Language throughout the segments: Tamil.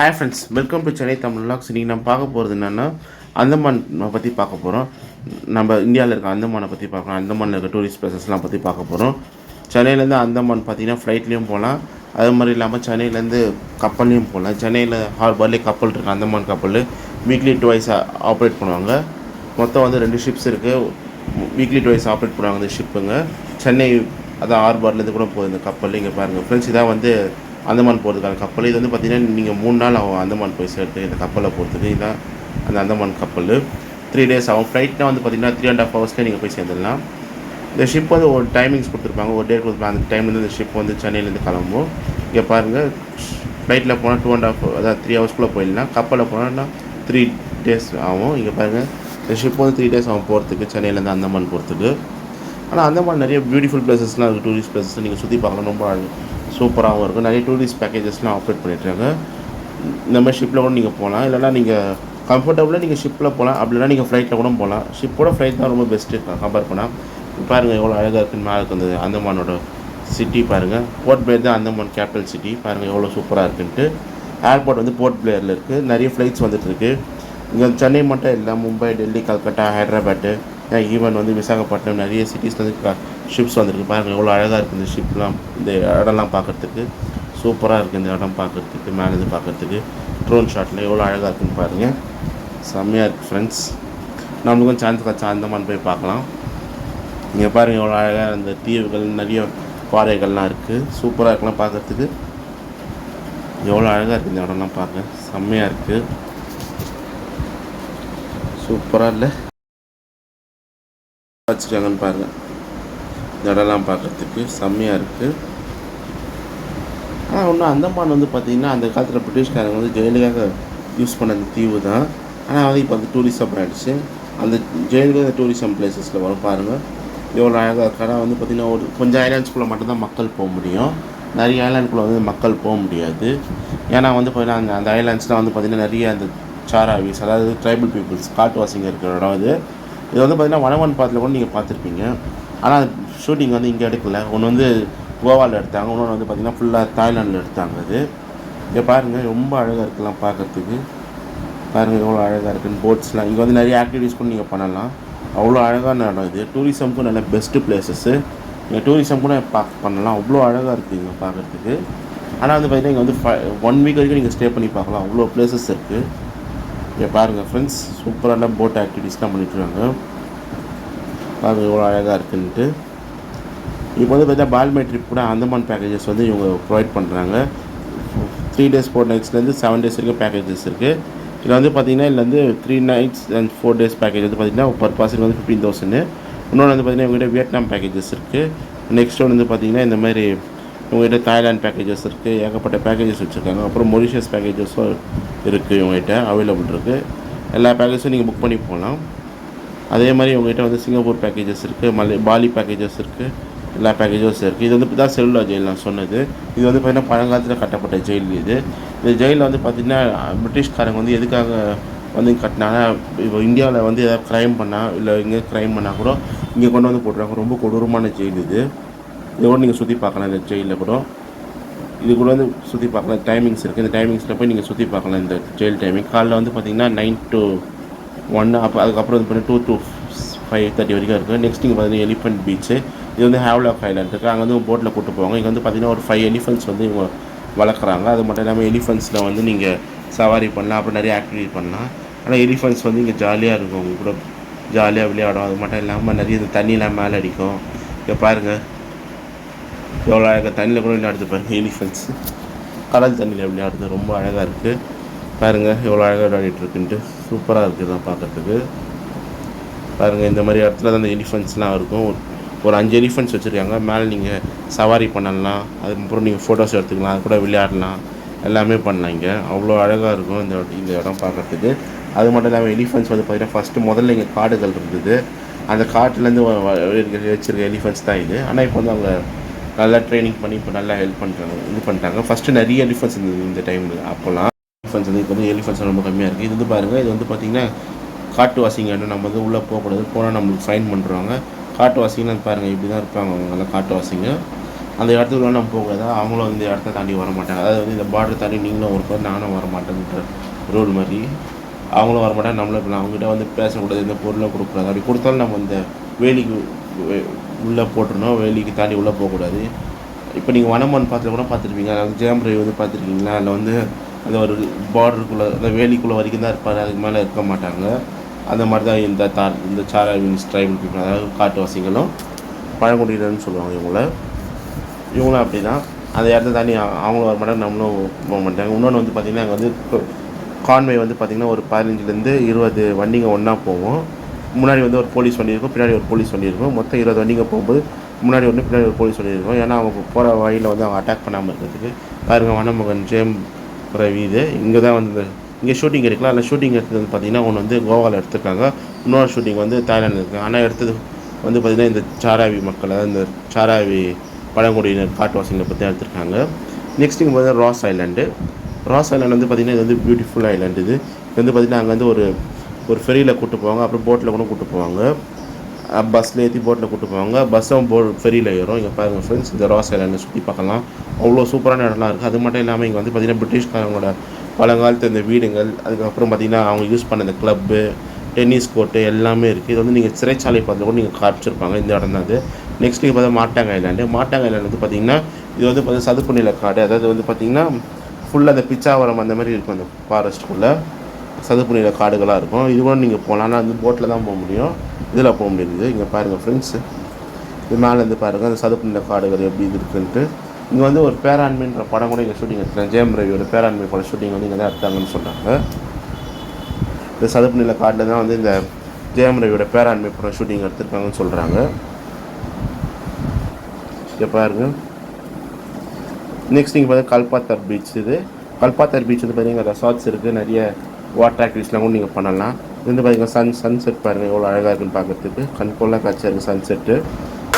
Hi friends, welcome to Chennai Tamil vlogs. இன்றைக்கி நம்ம பார்க்க போகிறது என்னென்னா அந்தமான் பற்றி பார்க்க போகிறோம். நம்ம இந்தியாவில் இருக்க அந்தமானை பற்றி பார்க்கலாம். அந்தமானில் இருக்க டூரிஸ்ட் பிளேசஸ்லாம் பற்றி பார்க்க போகிறோம். சென்னையிலேருந்து அந்தமான் பார்த்திங்கன்னா ஃப்ளைட்லேயும் போகலாம். அது மாதிரி இல்லாமல் சென்னையிலேருந்து கப்பல்லையும் போகலாம். சென்னையில் ஹார்பர்லேயே கப்பல் இருக்குது, அந்தமான் கப்பல். வீக்லி டுவைஸ் ஆப்ரேட் பண்ணுவாங்க. மொத்தம் வந்து 2 ஷிப்ஸ் இருக்குது. வீக்லி டுவைஸ் ஆப்ரேட் பண்ணுவாங்க இந்த ஷிப்புங்க. சென்னை அதான் ஹார்பர்லேருந்து கூட போகுது இந்த கப்பல். இங்கே பாருங்கள் ஃப்ரெண்ட்ஸ், இதான் வந்து அந்தமான் போகிறதுக்கான கப்பல். இது வந்து பார்த்திங்கன்னா நீங்கள் 3 நாள் ஆகும் அந்தமான் போய் சேர்த்து இந்த கப்பலை போகிறதுக்கு. இதுதான் அந்த அந்தமான் கப்பல். 3 days ஆகும். ஃப்ளைட்னால் வந்து பார்த்திங்கன்னா 3.5 hours நீங்கள் போய் சேர்ந்துடலாம். இந்த ஷிப் வந்து ஒரு டைமிங்ஸ் கொடுத்துருப்பாங்க, ஒரு டேட் கொடுத்துருப்பாங்க. அந்த டைம்லேருந்து இந்த ஷிப் வந்து சென்னையிலேருந்து கிளம்பும். இங்கே பாருங்கள், ஃப்ளைட்டில் போனால் 2.5 அதாவது 3 hours போயிடலாம். கப்பலில் போனால் 3 days ஆகும். இங்கே பாருங்கள், இந்த ஷிப் வந்து 3 days ஆகும் போகிறதுக்கு, சென்னையிலேருந்து அந்தமான் போகிறதுக்கு. ஆனால் அந்தமான் நிறைய பியூட்டிஃபுல் பிளேசஸ்லாம் இருக்குது. டூரிஸ்ட் பிளேசஸ் நீங்கள் சுற்றி பார்க்கலாம். ரொம்ப சூப்பராகவும் இருக்கும். நிறைய டூரிஸ்ட் பேக்கேஜஸ்லாம் ஆப்ரேட் பண்ணிட்டுருக்காங்க. இந்த மாதிரி ஷிப்பில் கூட நீங்கள் போகலாம். இல்லைனா நீங்கள் கம்ஃபர்டபுளாக நீங்கள் ஷிப்பில் போகலாம். அப்படின்னா நீங்கள் ஃப்ளைட்டில் கூட போகலாம். ஷிப்போட ஃப்ளைட் தான் ரொம்ப பெஸ்ட்டு கம்பேர் பண்ணால். பாருங்கள் எவ்வளோ அழகாக இருக்குன்னு மேலே இருக்குது அந்த அந்தமானோட சிட்டி. பாருங்கள், போர்ட் பிளேயர் தான் அந்தமான் கேபிட்டல் சிட்டி. பாருங்கள் எவ்வளோ சூப்பராக இருக்குன்ட்டு. ஏர்போர்ட் வந்து போர்ட் பிளேயரில் இருக்குது. நிறைய ஃப்ளைட்ஸ் வந்துட்டுருக்கு. இங்கே சென்னை மட்டும் இல்லை, மும்பை, டெல்லி, கல்கட்டா, ஹைதராபாத்து, ஈவன் வந்து விசாகப்பட்டினம், நிறைய சிட்டிஸில் வந்து ஷிப்ஸ் வந்துருக்கு. பாருங்கள் எவ்வளோ அழகாக இருக்குது இந்த ஷிப்லாம். இந்த இடம்லாம் பார்க்குறதுக்கு சூப்பராக இருக்குது. இந்த இடம் பார்க்குறதுக்கு, மேலேருந்து பார்க்குறதுக்கு ட்ரோன் ஷாட்டில் எவ்வளோ அழகாக இருக்குதுன்னு பாருங்கள். செம்மையாக இருக்குது ஃப்ரெண்ட்ஸ். நம்மளுக்கும் சான்ஸ் கிடச்சா அந்தமான் போய் பார்க்கலாம். இங்கே பாருங்கள் எவ்வளோ அழகாக அந்த தீவுகள், நிறைய பாறைகள்லாம் இருக்குது. சூப்பராக இருக்கலாம் பார்க்குறதுக்கு. எவ்வளோ அழகாக இருக்குது இந்த இடம்லாம் பார்க்க. செம்மையாக இருக்குது. சூப்பராக இல்லை வச்சுருக்காங்கன்னு பாருங்கள். இந்த இடம்லாம் பார்க்குறதுக்கு செம்மையாக இருக்குது. ஆனால் ஒன்றும் அந்தமான் வந்து பார்த்திங்கன்னா அந்த காலத்தில் பிரிட்டிஷ்காரங்க வந்து ஜெயிலுக்காக யூஸ் பண்ண அந்த தீவு தான். ஆனால் வந்து இப்போ அந்த டூரிசம் ஆகிடுச்சு. அந்த ஜெயிலுக்கு அந்த டூரிசம் பிளேசஸில் வரும். பாருங்கள் எவ்வளோ அழகாக இருக்கு. ஆனால் வந்து பார்த்திங்கன்னா ஒரு கொஞ்சம் ஐலாண்ட்ஸ்குள்ளே மட்டும்தான் மக்கள் போக முடியும். நிறைய ஐலாண்ட்குள்ளே வந்து மக்கள் போக முடியாது. ஏன்னா வந்து பார்த்திங்கன்னா அந்த ஐலாண்ட்ஸ்லாம் வந்து பார்த்திங்கன்னா நிறைய அந்த சாராவிஸ், அதாவது ட்ரைபல் பீப்புள்ஸ், காட்டுவாசிங்க இருக்கிற இடம் இது. இது வந்து பார்த்திங்கன்னா வனவன் பாத்தில் கூட நீங்கள் பார்த்துருப்பீங்க. ஆனால் ஷூட்டிங் வந்து இங்கே எடுக்கல. ஒன்று வந்து கோவாவில் எடுத்தாங்க, இன்னொன்று வந்து பார்த்திங்கன்னா ஃபுல்லாக தாய்லாண்டில் எடுத்தாங்க. அது இங்கே பாருங்கள் ரொம்ப அழகாக இருக்கலாம் பார்க்குறதுக்கு. பாருங்கள் எவ்வளோ அழகாக இருக்குன்னு. போட்ஸ்லாம் இங்கே வந்து நிறைய ஆக்டிவிட்டீஸ் கூட நீங்கள் பண்ணலாம். அவ்வளோ அழகான இடம் இது. டூரிசம்க்கும் நல்ல பெஸ்ட்டு பிளேசஸ்ஸு. நீங்கள் டூரிசம் கூட பண்ணலாம். அவ்வளோ அழகாக இருக்குது இங்கே பார்க்குறதுக்கு. ஆனால் வந்து பார்த்திங்கன்னா இங்கே வந்து 1 week வரைக்கும் நீங்கள் ஸ்டே பண்ணி பார்க்கலாம். அவ்வளோ பிளேசஸ் இருக்குது. இங்கே பாருங்கள் ஃப்ரெண்ட்ஸ், சூப்பரான போட் ஆக்டிவிட்டீஸ்லாம் பண்ணிட்டுருக்காங்க. பாருங்கள் எவ்வளோ அழகாக இருக்குன்ட்டு. இப்போ வந்து பார்த்தா பால்மே ட்ரிப் கூட அந்தமான் பேக்கேஜஸ் வந்து இவங்க ப்ரொவைட் பண்ணுறாங்க. 3 days 4 nights 7 days வரைக்கும் பேக்கேஜஸ் இருக்குது. இதில் வந்து பார்த்திங்கன்னா இதில் வந்து 3 nights and 4 days பேக்கேஜ் வந்து பார்த்திங்கன்னா பர் பர்சன் வந்து 15,000. இன்னொன்று வந்து பார்த்திங்கன்னா இவங்ககிட்ட வியட்நாம் பேக்கேஜஸ் இருக்குது. நெக்ஸ்ட் ஒன்று வந்து பார்த்திங்கன்னா இந்த மாதிரி இவங்ககிட்ட தாய்லாந்து பேக்கேஜஸ் இருக்குது. ஏகப்பட்ட பேக்கேஜஸ் வச்சுருக்காங்க. அப்புறம் மொரிஷியஸ் பேக்கேஜஸும் இருக்குது இவங்ககிட்ட அவைலபிள் இருக்குது. எல்லா பேக்கேஜஸும் நீங்கள் புக் பண்ணி போகலாம். அதே மாதிரி இவங்ககிட்ட வந்து சிங்கப்பூர் பேக்கேஜஸ் இருக்குது, பாலி பேக்கேஜஸ் இருக்குது, எல்லா பேக்கேஜஸும் இருக்குது. இது வந்து தான் செல்லுலா ஜெயில் நான் சொன்னது. இது வந்து பார்த்திங்கன்னா பழங்காலத்தில் கட்டப்பட்ட ஜெயில் இது. இந்த ஜெயிலில் வந்து பார்த்திங்கன்னா பிரிட்டிஷ்காரங்க வந்து எதுக்காக வந்து கட்டினாங்க, இப்போ இந்தியாவில் வந்து எதாவது க்ரைம் பண்ணால் இல்லை எங்கே க்ரைம் பண்ணால் கூட இங்கே கொண்டு வந்து போட்டுருவாங்க. ரொம்ப கொடூரமான ஜெயில் இது. இதை கூட நீங்கள் சுற்றி பார்க்கலாம். இந்த ஜெயிலில் கூட இது கூட வந்து சுற்றி பார்க்கலாம். டைமிங்ஸ் இருக்குது. இந்த டைமிங்ஸில் போய் நீங்கள் சுற்றி பார்க்கலாம். இந்த ஜெயில் டைமிங் காலைல வந்து பார்த்திங்கன்னா 9 to 1, அதுக்கப்புறம் வந்து பார்த்தீங்கன்னா 2 to 5:30 வரைக்கும் இருக்குது. நெக்ஸ்ட் இங்கே பார்த்தீங்கன்னா எலிஃபென்ட் பீச்சு. இது வந்து ஹேவ்லாக் ஐலாண்ட் இருக்குது. அங்கே வந்து போட்டில் கூட்டு போவாங்க. இங்கே வந்து பார்த்திங்கன்னா ஒரு 5 எலிஃபென்ட்ஸ் வந்து இவங்க வளர்க்குறாங்க. அது மட்டும் இல்லாமல் எலிஃபென்ட்ஸில் வந்து நீங்கள் சவாரி பண்ணலாம். அப்புறம் நிறைய ஆக்டிவிட்டி பண்ணலாம். ஆனால் எலிஃபென்ட்ஸ் வந்து இங்கே ஜாலியாக இருக்கும். உங்க கூட ஜாலியாக விளையாடும். அது மட்டும் இல்லாமல் நிறைய இந்த தண்ணியெலாம் மேலே அடிக்கும். இங்கே பாருங்கள் எவ்வளோ அழகாக தண்ணியில் கூட விளையாடுது பாருங்கள். எலிஃபென்ட்ஸ் கடல் தண்ணியில் விளையாடுது. ரொம்ப அழகாக இருக்குது. பாருங்கள் எவ்வளோ அழகாக விளையாடிட்டுருக்குன்ட்டு. சூப்பராக இருக்குது தான் பார்க்குறதுக்கு. பாருங்கள் இந்த மாதிரி இடத்துல தான் இந்த எலிஃபென்ட்ஸ்லாம் இருக்கும். ஒரு 5 எலிஃபென்ட்ஸ் வச்சுருக்காங்க. மேலே நீங்கள் சவாரி பண்ணலாம். அதுக்கப்புறம் நீங்கள் ஃபோட்டோஸ் எடுத்துக்கலாம். அது கூட விளையாடலாம். எல்லாமே பண்ணலாம். இங்கே அவ்வளோ அழகாக இருக்கும் இந்த இடம் பார்க்குறதுக்கு. அது மட்டும் இல்லாமல் எலிஃபென்ட்ஸ் வந்து பார்த்திங்கன்னா ஃபஸ்ட்டு முதல்ல இங்கே காடுகள் இருந்தது. அந்த காட்டிலேருந்து வச்சுருக்க எலிஃபென்ட்ஸ் தான் இது. ஆனால் இப்போ வந்து அவங்க நல்லா ட்ரைனிங் பண்ணி இப்போ நல்லா ஹெல்ப் பண்ணுறாங்க, இது பண்ணிட்டாங்க. ஃபஸ்ட்டு நிறைய எலிஃபென்ட்ஸ் இருந்தது இந்த டைமில். அப்போல்லாம் எலிஃபென்ட்ஸ் வந்து இப்போ வந்து எலிஃபென்ட்ஸ் ரொம்ப கம்மியாக இருக்குது. இது வந்து பாருங்கள், இது வந்து பார்த்திங்கன்னா காட்டுவாசிங்க. நம்ம வந்து உள்ளே போகக்கூடாது. போனால் நம்மளுக்கு ஃபைன் பண்ணுறாங்க. காட்டுவாசிங்கன்னு பாருங்கள் இப்படி தான் இருப்பாங்க அவங்கெல்லாம் காட்டுவாசிங்க. அந்த இடத்துக்குள்ள நம்ம போகாத அவங்களும் இந்த இடத்த தாண்டி வர மாட்டாங்க. அதாவது வந்து இந்த பார்டர் தாண்டி நீங்களும் ஒரு பேர் நானும் வர மாட்டேன்ற ரூல் மாதிரி அவங்களும் வர மாட்டாங்க. நம்மளும் இப்போ அவங்ககிட்ட வந்து பேசக்கூடாது, இந்த பொருளை கொடுக்கக்கூடாது. அப்படி கொடுத்தாலும் நம்ம இந்த வேலிக்கு உள்ளே போட்டுருணும், வேலிக்கு தாண்டி உள்ளே போகக்கூடாது. இப்போ நீங்கள் வனமன் பாத்தில் கூட பார்த்துருப்பீங்க, அதாவது ஜெயம் ரவி வந்து பார்த்துருக்கீங்களா? அதில் வந்து அந்த ஒரு பார்டருக்குள்ளே அந்த வேலிக்குள்ளே வரைக்கும் தான் இருப்பார், அதுக்கு மேலே இருக்க மாட்டாங்க. அந்த மாதிரி தான் இந்த சாராவின்ஸ் ட்ரைபல் பீப்புள், அதாவது காட்டுவாசிகளும் பழங்குடியினர்னு சொல்லுவாங்க இவங்களும் அப்படி தான். அந்த இடத்த தாண்டி அவங்களும் வர மாட்டாங்க, நம்மளும் போக மாட்டாங்க. இன்னொன்று வந்து பார்த்திங்கன்னா அங்கே வந்து கான்வே வந்து பார்த்திங்கன்னா ஒரு 15 20 வண்டிங்க ஒன்றா போவோம். முன்னாடி வந்து ஒரு போலீஸ் வண்டி இருக்கும், பின்னாடி ஒரு போலீஸ் வண்டி இருக்கும். மொத்தம் 20 வண்டிங்க போகும்போது முன்னாடி ஒன்று பின்னாடி ஒரு போலீஸ் வண்டி இருக்கும். ஏன்னா அவங்க போகிற வழியில் வந்து அவங்க அட்டாக் பண்ணாமல் இருக்கிறதுக்கு. பாருங்க வனமகன் ஜெயம் ரவி இது இங்கே தான் வந்து இங்கே ஷூட்டிங் எடுக்கலாம். அதில் ஷூட்டிங் எடுத்தது வந்து பார்த்திங்கன்னா ஒன்று வந்து கோவாவில் எடுத்துருக்காங்க, இன்னொரு ஷூட்டிங் வந்து தாய்லாண்டில் இருக்குது. ஆனால் எடுத்தது வந்து பார்த்திங்கன்னா இந்த சாராவி மக்கள், அதாவது இந்த சாராவி பழங்குடியினர் காட்டுவாசிகளை பற்றி எடுத்துருக்காங்க. நெக்ஸ்ட் இங்கே பார்த்தீங்கன்னா ராஸ் ஐலாண்டு வந்து பார்த்திங்கன்னா இது வந்து பியூட்டிஃபுல் ஐலாண்டு. இது வந்து பார்த்திங்கன்னா அங்கே வந்து ஒரு ஃபெரியில் கூப்பிட்டு போவாங்க, அப்புறம் போட்டில் கூட கூப்பிட்டு போவாங்க, பஸ்ஸில் ஏற்றி போட்டில் கூப்பிட்டு போவாங்க, பஸ்ஸும் ஃபெரியில் ஏறும். இங்கே பாருங்கள் ஃப்ரெண்ட்ஸ், இந்த ராஸ் ஐலாண்டை சுற்றி பார்க்கலாம். அவ்வளோ சூப்பரான இடம்லாம் இருக்குது. அது மட்டும் இல்லாமல் இங்கே வந்து பார்த்திங்கன்னா பிரிட்டிஷ்காரங்களோட பழங்காலத்து இந்த வீடுகள், அதுக்கப்புறம் பார்த்திங்கன்னா அவங்க யூஸ் பண்ண இந்த கிளப்பு, டென்னிஸ் கோர்ட்டு எல்லாமே இருக்குது. இது வந்து நீங்கள் சிறைச்சாலை பார்த்து கூட நீங்கள் காமிச்சிருப்பாங்க. இந்த இடம் தான் அது. நெக்ஸ்ட் நீங்கள் பார்த்தா மாட்டாங்க ஐலாண்டு வந்து பார்த்திங்கன்னா இது வந்து பார்த்திங்கன்னா சதுப்பு நில காடு. அதாவது வந்து பார்த்திங்கன்னா ஃபுல்லாக அந்த பிச்சாவரம் அந்த மாதிரி இருக்கும், அந்த ஃபாரஸ்ட்டுக்குள்ளே சதுப்பு நில காடுகளாக இருக்கும். இது கூட நீங்கள் போகலாம், ஆனால் வந்து போட்டில் தான் போக முடியும், இதில் போக முடியுது. இங்கே பாருங்கள் ஃப்ரெண்ட்ஸு, இது மேலேருந்து பாருங்கள் அந்த சதுப்பு நில காடுகள் எப்படி இது இருக்குன்ட்டு. இங்கே வந்து ஒரு பேராண்மைன்ற படம் கூட இங்கே ஷூட்டிங் எடுத்துருக்காங்க. ஜெயம் ரவியோட பேராண்மை படம் ஷூட்டிங் வந்து இங்கே தான் எடுத்தாங்கன்னு சொல்கிறாங்க. இந்த சதுப்பு நில காட்டில் தான் வந்து இந்த ஜெயம் ரவியோட பேராண்மை படம் ஷூட்டிங் எடுத்துருக்காங்கன்னு சொல்கிறாங்க. இங்கே பாருங்க. நெக்ஸ்ட் நீங்கள் பார்த்தா கல்பாத்தர் பீச். இது கல்பாத்தர் பீச் வந்து பார்த்தீங்கன்னா ரெசார்ட்ஸ் இருக்குது, நிறைய வாட்டர் ஆக்டிவிட்டிஸ்லாம் கூட நீங்கள் பண்ணலாம். இது வந்து பார்த்தீங்கன்னா சன்செட் பாருங்கள் எவ்வளோ அழகாக இருக்குன்னு பார்க்குறதுக்கு, கண்கொள்ளா காட்சியாக இருக்குது சன்செட்டு.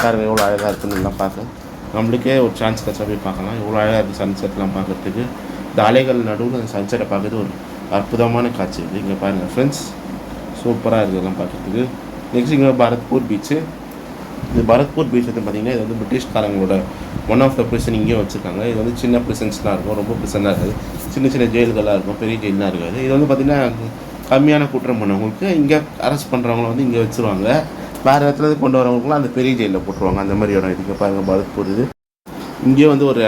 பாருங்கள் எவ்வளோ அழகாக இருக்குன்னு எல்லாம் பார்க்க, நம்மளுக்கே ஒரு சான்ஸ் கிடச்சா போய் பார்க்கலாம். எவ்வளோ அழகாக இருக்குது சன்செட்லாம் பார்க்குறதுக்கு. இந்த அலைகள் நடுவில் அந்த சன்செட்டை பார்க்குறது ஒரு அற்புதமான காட்சி இருக்குது. இங்கே பாருங்கள் ஃப்ரெண்ட்ஸ், சூப்பராக இருக்குது இதெல்லாம் பார்க்குறதுக்கு. நெக்ஸ்ட் இங்கே பரத்பூர் பீச்சு. இது பரத்பூர் பீச் வந்து பார்த்திங்கன்னா இது வந்து பிரிட்டிஷ்காரங்களோட ஒன் ஆஃப் த ப்ரிசன் இங்கேயும் வச்சுருக்காங்க. இது வந்து சின்ன ப்ரிசன்ஸ்லாம் இருக்கும், ரொம்ப ப்ரிசனாக இருக்காது, சின்ன சின்ன ஜெயில்களாக இருக்கும், பெரிய ஜெயிலாம் இருக்காது. இது வந்து பார்த்திங்கன்னா கம்மியான குற்றம் பண்ணவங்களுக்கு இங்கே அரெஸ்ட் பண்ணுறவங்கள வந்து இங்கே வச்சுருவாங்க, வேறு இடத்துல கொண்டு வரவங்களுக்குலாம் அந்த பெரிய ஜெயிலில் போட்டுருவாங்க. அந்த மாதிரி இடம் இதுக்கு பாருங்கள் பரத்பூர். இது இங்கேயே வந்து ஒரு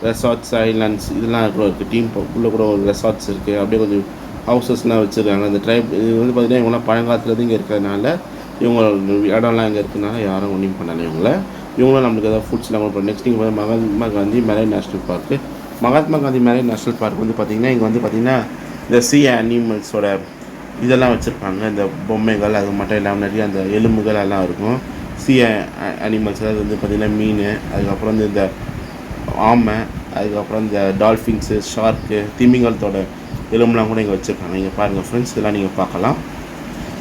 ரெசார்ட்ஸ், ஐலாண்ட்ஸ் இதெல்லாம் கூட இருக்குது. டீம் உள்ளே கூட ஒரு ரெசார்ட்ஸ் இருக்குது, அப்படியே கொஞ்சம் ஹவுசஸ்லாம் வச்சுருக்காங்க. அந்த ட்ரைப் இது வந்து பார்த்திங்கன்னா இவங்களாம் பழங்காலத்துலேருந்து இங்கே இருக்கிறதுனால இவங்க இடம்லாம் இங்கே இருக்கிறதுனால யாரும் ஒன்றும் பண்ணலை. இவங்களும் நம்மளுக்கு ஏதாவது ஃபுட்ஸ்லாம் கொண்டு போகிறோம். நெக்ஸ்ட் இங்கே வந்து Mahatma Gandhi marine national park. Mahatma Gandhi marine national park வந்து பார்த்திங்கன்னா இங்கே வந்து பார்த்திங்கன்னா இந்த சி அனிமல்ஸோட இதெல்லாம் வச்சுருப்பாங்க, இந்த பொம்மைகள், அது மட்டும் இல்லாமல் நிறைய அந்த எலும்புகள் எல்லாம் இருக்கும். சி அனிமல்ஸ், அதாவது வந்து பார்த்திங்கன்னா மீன், அதுக்கப்புறம் வந்து இந்த ஆமை, அதுக்கப்புறம் இந்த டால்ஃபின்ஸு, ஷார்க்கு, திமிங்கலத்தோட எலும்புலாம் கூட இங்கே வச்சுருக்காங்க. இங்கே பாருங்கள் ஃப்ரெண்ட்ஸ், இதெல்லாம் நீங்கள் பார்க்கலாம்.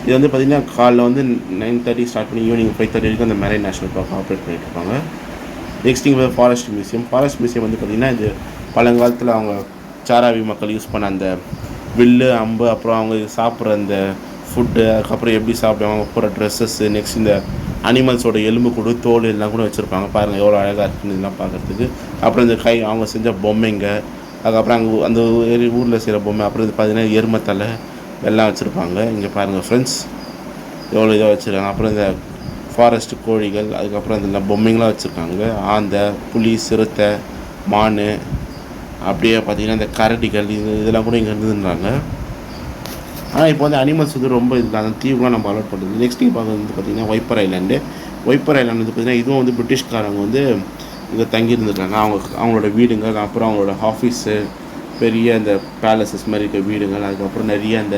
இது வந்து பார்த்திங்கன்னா காலைல வந்து 9:30 ஸ்டார்ட் பண்ணி ஈவினிங் 5:30 வரைக்கும் அந்த மெரைன் நேஷ்னல் பார்க் ஆப்ரேட் பண்ணிட்டு இருப்பாங்க. நெக்ஸ்ட் இங்கே ஃபாரஸ்ட் மியூசியம் வந்து பார்த்திங்கன்னா இது பழங்காலத்தில் அவங்க சாராவி மக்கள் யூஸ் பண்ண அந்த வில்லு, அம்பு, அப்புறம் அவங்க சாப்பிட்ற அந்த ஃபுட்டு, அதுக்கப்புறம் எப்படி சாப்பிடுவாங்க, அவங்க போகிற ட்ரெஸ்ஸஸ்ஸு, நெக்ஸ்ட் இந்த அனிமல்ஸோட எலும்பு கூட தோல் எல்லாம் கூட வச்சுருப்பாங்க. பாருங்கள் எவ்வளோ அழகாக இருக்குன்னு இதெல்லாம் பார்க்குறதுக்கு. அப்புறம் இந்த அவங்க செஞ்ச பொம்மைங்க, அதுக்கப்புறம் அங்கே அந்த ஊரில் செய்கிற பொம்மை, அப்புறம் இது பார்த்திங்கன்னா எருமத்தலை எல்லாம் வச்சுருப்பாங்க. இங்கே பாருங்கள் ஃப்ரெண்ட்ஸ், எவ்வளோ இதாக வச்சுருக்காங்க. அப்புறம் இந்த ஃபாரஸ்ட்டு கோழிகள், அதுக்கப்புறம் இந்த பொம்மைங்களாம் வச்சுருக்காங்க. ஆந்தை, புலி, சிறுத்தை, மான், அப்படியே பார்த்திங்கன்னா இந்த கரடிகள், இதெல்லாம் கூட இங்கே இருந்துன்றாங்க. ஆனால் இப்போ வந்து அனிமல்ஸ் வந்து ரொம்ப இருக்குது, அந்த தீவுலாம் நம்ம அலோட் பண்ணுறது. நெக்ஸ்ட் இப்போ வந்து பார்த்திங்கன்னா வைப்பர் ஐலாண்டு வந்து பார்த்திங்கன்னா இதுவும் வந்து பிரிட்டிஷ்காரங்க வந்து இங்கே தங்கியிருந்துருக்காங்க. அவங்களோட வீடுங்கள், அப்புறம் அவங்களோட ஆஃபீஸு, பெரிய அந்த பேலசஸ் மாதிரி இருக்க வீடுகள், அதுக்கப்புறம் நிறைய அந்த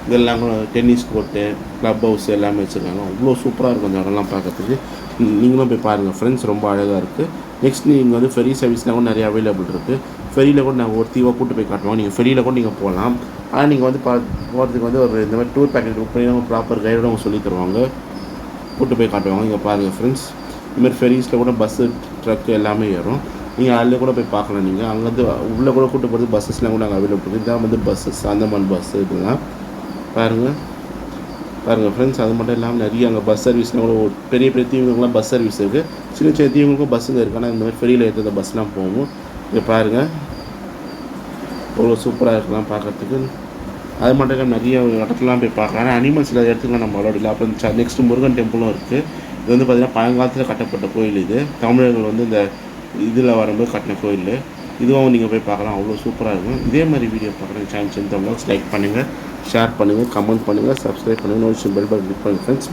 இதெல்லாம் கூட டென்னிஸ் கோர்ட்டு, க்ளப் ஹவுஸ் எல்லாமே வச்சுருக்காங்க. அவ்வளோ சூப்பராக இருக்கும் அந்த இடம்லாம் பார்க்குறதுக்கு. நீங்களும் போய் பாருங்கள் ஃப்ரெண்ட்ஸ், ரொம்ப அழகாக இருக்குது. நெக்ஸ்ட் நீங்கள் வந்து ஃபெரி சர்வீஸ்லாம் கூட நிறைய அவைலபிள் இருக்குது. ஃபெரியில் கூட நாங்கள் ஒரு தீவாக கூட்டு போய் காட்டுவோம், நீங்கள் ஃபெரியில் கூட நீங்கள் போகலாம். ஆனால் நீங்கள் வந்து போகிறதுக்கு வந்து ஒரு இந்த மாதிரி டூர் பேக்கேஜ் புக் பண்ணி நம்ம ப்ராப்பர் கைடோட அவங்க சொல்லி தருவாங்க, கூட்டு போய் காட்டுவாங்க. இங்கே பாருங்கள் ஃப்ரெண்ட்ஸ், இதுமாதிரி ஃபெரிஸில் கூட பஸ்ஸு, ட்ரக்கு எல்லாமே ஏறும். நீங்கள் அதில் கூட போய் பார்க்கலாம். நீங்கள் அங்கேருந்து உள்ளே கூட கூட்டு போகிறது பஸ்ஸஸ்லாம் கூட நாங்கள் அவைலபிள் இருக்குது. இதான் வந்து பஸ்ஸஸ், அந்தமான் பஸ்ஸு, இதெல்லாம் பாருங்கள் பாருங்கள் ஃப்ரெண்ட்ஸ். அது மட்டும் இல்லாமல் நிறைய அங்கே பஸ் சர்வீஸ்லாம் கூட பெரிய பெரிய தீவுகளுக்குலாம் பஸ் சர்வீஸ் இருக்குது. சின்ன சின்ன தீவுகளுக்கும் பஸ்ஸுங்க இருக்குது. ஆனால் இந்த மாதிரி ஃபெரியில் ஏற்ற பஸ்லாம் போகும். இங்கே பாருங்கள் அவ்வளோ சூப்பராக இருக்கலாம் பார்க்குறதுக்கு. அது மட்டும் இல்லாமல் நிறைய இடத்துலாம் போய் பார்க்கலாம். ஆனால் அனிமல்ஸ் இல்லாத இடத்துக்குலாம் நம்ம அலோடு இல்லை. அப்புறம் நெக்ஸ்ட்டு முருகன் டெம்பிளும் இருக்குது. இது வந்து பார்த்திங்கன்னா பழங்காலத்தில் கட்டப்பட்ட கோயில். இது தமிழர்கள் வந்து இந்த இதில் வரும்போது கட்டின கோயில். இதுவும் நீங்கள் போய் பார்க்கலாம். அவ்வளோ சூப்பராக இருக்கும். இதே மாதிரி வீடியோ பார்க்குறேன் சேனல் லைக் பண்ணுங்கள், ஷேர் பண்ணுங்கள், கமெண்ட் பண்ணுங்கள், சப்ஸ்கிரைப் பண்ணுங்கள், நோட்டிஃபிகேஷன் பெல் பட்டன் கிளிக் பண்ணுங்கள் ஃப்ரெண்ட்ஸ்.